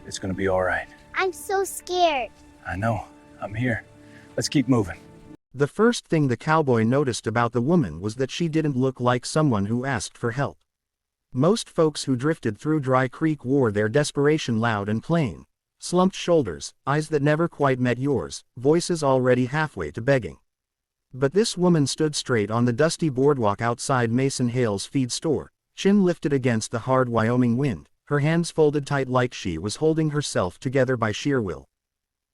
It's gonna be all right. I'm so scared. I know. I'm here. Let's keep moving. The first thing the cowboy noticed about the woman was that she didn't look like someone who asked for help. Most folks who drifted through Dry Creek wore their desperation loud and plain. Slumped shoulders, eyes that never quite met yours, voices already halfway to begging. But this woman stood straight on the dusty boardwalk outside Mason Hale's feed store, chin lifted against the hard Wyoming wind, her hands folded tight like she was holding herself together by sheer will.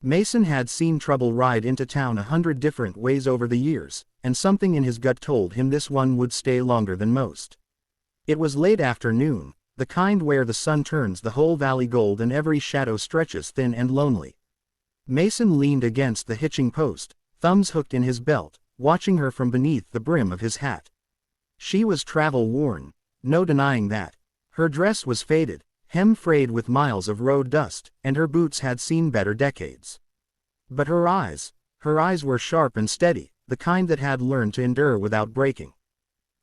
Mason had seen trouble ride into town 100 different ways over the years, and something in his gut told him this one would stay longer than most. It was late afternoon, the kind where the sun turns the whole valley gold and every shadow stretches thin and lonely. Mason leaned against the hitching post, thumbs hooked in his belt, watching her from beneath the brim of his hat. She was travel-worn, no denying that. Her dress was faded, hem frayed with miles of road dust, and her boots had seen better decades. But her eyes were sharp and steady, the kind that had learned to endure without breaking.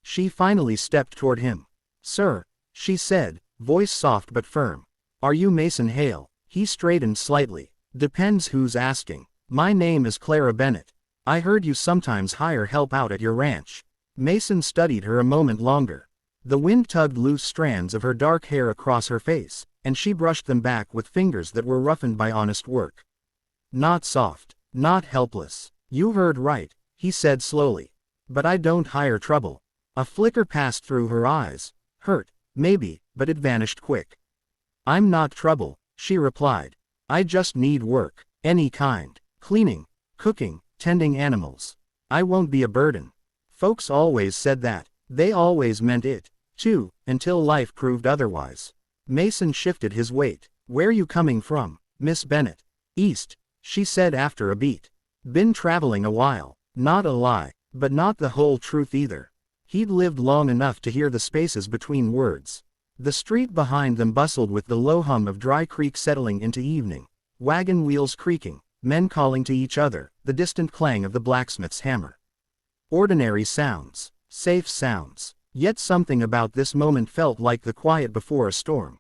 She finally stepped toward him. "Sir," she said, voice soft but firm. "Are you Mason Hale?" He straightened slightly. "Depends who's asking. My name is Clara Bennett. I heard you sometimes hire help out at your ranch." Mason studied her a moment longer. The wind tugged loose strands of her dark hair across her face, and she brushed them back with fingers that were roughened by honest work. "Not soft, not helpless. You heard right," he said slowly. "But I don't hire trouble." A flicker passed through her eyes. "Hurt, maybe, but it vanished quick." "I'm not trouble," she replied. "I just need work, any kind. Cleaning, cooking, tending animals. I won't be a burden." Folks always said that. They always meant it, too, until life proved otherwise. Mason shifted his weight. "Where you coming from, Miss Bennett?" "East," she said after a beat. "Been traveling a while." Not a lie, but not the whole truth either. He'd lived long enough to hear the spaces between words. The street behind them bustled with the low hum of Dry Creek settling into evening, wagon wheels creaking, men calling to each other, the distant clang of the blacksmith's hammer. Ordinary sounds, safe sounds, yet something about this moment felt like the quiet before a storm.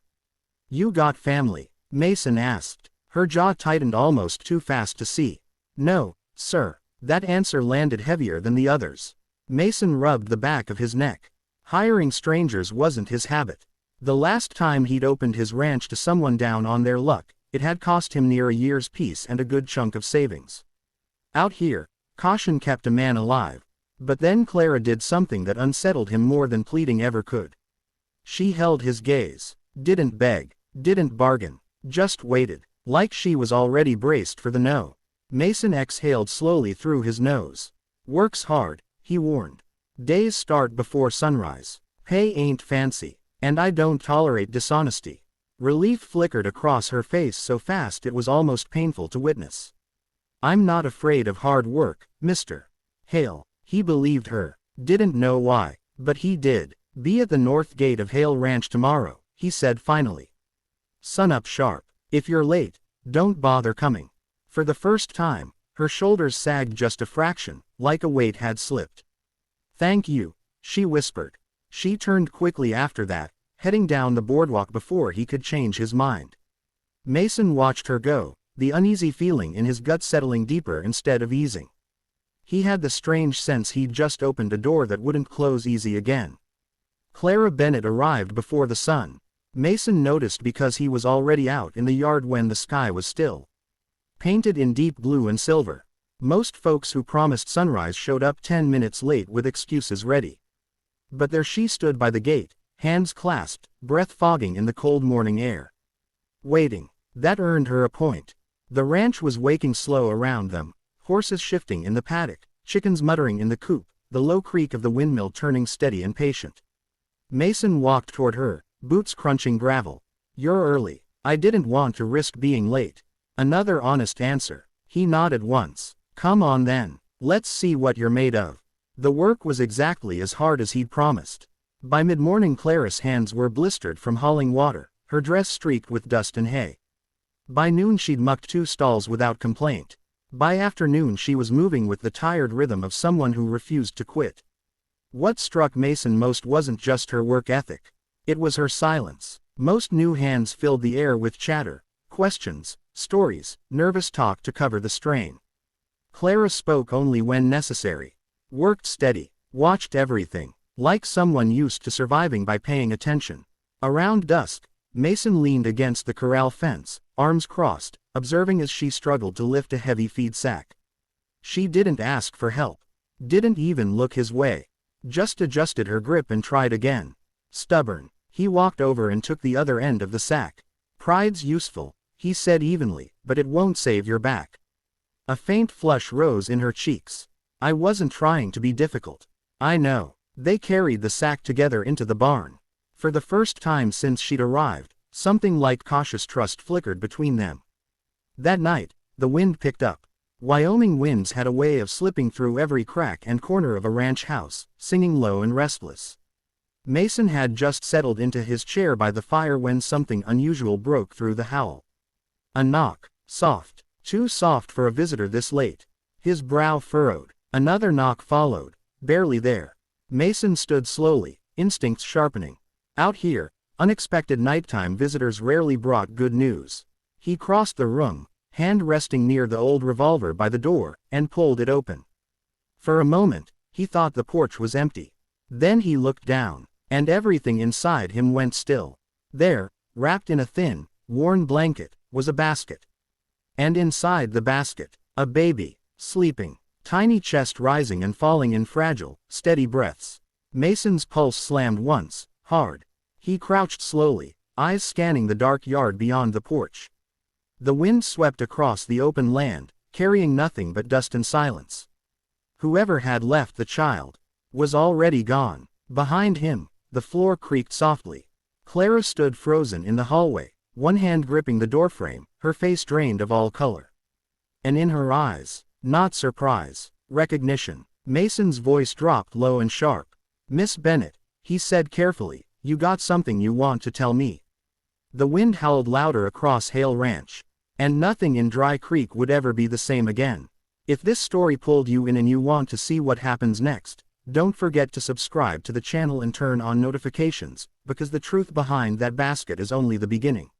"You got family?" Mason asked. Her jaw tightened almost too fast to see. "No, sir." That answer landed heavier than the others. Mason rubbed the back of his neck. Hiring strangers wasn't his habit. The last time he'd opened his ranch to someone down on their luck, it had cost him near a year's peace and a good chunk of savings. Out here, caution kept a man alive. But then Clara did something that unsettled him more than pleading ever could. She held his gaze, didn't beg, didn't bargain, just waited, like she was already braced for the no. Mason exhaled slowly through his nose. "Works hard," he warned. "Days start before sunrise. Pay ain't fancy. And I don't tolerate dishonesty." Relief flickered across her face so fast it was almost painful to witness. "I'm not afraid of hard work, Mr. Hale." He believed her. Didn't know why, but he did. "Be at the north gate of Hale Ranch tomorrow," he said finally. "Sun up sharp. If you're late, don't bother coming." For the first time, her shoulders sagged just a fraction, like a weight had slipped. "Thank you," she whispered. She turned quickly after that, heading down the boardwalk before he could change his mind. Mason watched her go, the uneasy feeling in his gut settling deeper instead of easing. He had the strange sense he'd just opened a door that wouldn't close easy again. Clara Bennett arrived before the sun. Mason noticed because he was already out in the yard when the sky was still. Painted in deep blue and silver. Most folks who promised sunrise showed up 10 minutes late with excuses ready. But there she stood by the gate, hands clasped, breath fogging in the cold morning air. Waiting. That earned her a point. The ranch was waking slow around them. Horses shifting in the paddock, chickens muttering in the coop, the low creak of the windmill turning steady and patient. Mason walked toward her, boots crunching gravel. "You're early." "I didn't want to risk being late." Another honest answer. He nodded once. "Come on then. Let's see what you're made of." The work was exactly as hard as he'd promised. By mid-morning Clara's hands were blistered from hauling water, her dress streaked with dust and hay. By noon she'd mucked 2 stalls without complaint. By afternoon she was moving with the tired rhythm of someone who refused to quit. What struck Mason most wasn't just her work ethic. It was her silence. Most new hands filled the air with chatter, Questions, stories, nervous talk to cover the strain. Clara spoke only when necessary. Worked steady, watched everything, like someone used to surviving by paying attention. Around dusk, Mason leaned against the corral fence, arms crossed, observing as she struggled to lift a heavy feed sack. She didn't ask for help. Didn't even look his way. Just adjusted her grip and tried again. Stubborn, he walked over and took the other end of the sack. Pride's useful, he said evenly, but it won't save your back. A faint flush rose in her cheeks. I wasn't trying to be difficult. I know. They carried the sack together into the barn. For the first time since she'd arrived, something like cautious trust flickered between them. That night, the wind picked up. Wyoming winds had a way of slipping through every crack and corner of a ranch house, singing low and restless. Mason had just settled into his chair by the fire when something unusual broke through the howl. A knock, soft, too soft for a visitor this late. His brow furrowed. Another knock followed, barely there. Mason stood slowly, instincts sharpening. Out here, unexpected nighttime visitors rarely brought good news. He crossed the room, hand resting near the old revolver by the door, and pulled it open. For a moment, he thought the porch was empty. Then he looked down, and everything inside him went still. There, wrapped in a thin, worn blanket, was a basket. And inside the basket, a baby, sleeping, tiny chest rising and falling in fragile, steady breaths. Mason's pulse slammed once, hard. He crouched slowly, eyes scanning the dark yard beyond the porch. The wind swept across the open land, carrying nothing but dust and silence. Whoever had left the child was already gone. Behind him, the floor creaked softly. Clara stood frozen in the hallway, one hand gripping the doorframe, her face drained of all color. And in her eyes, not surprise, recognition. Mason's voice dropped low and sharp. "Miss Bennett," he said carefully, "you got something you want to tell me." The wind howled louder across Hale Ranch. And nothing in Dry Creek would ever be the same again. If this story pulled you in and you want to see what happens next, don't forget to subscribe to the channel and turn on notifications, because the truth behind that basket is only the beginning.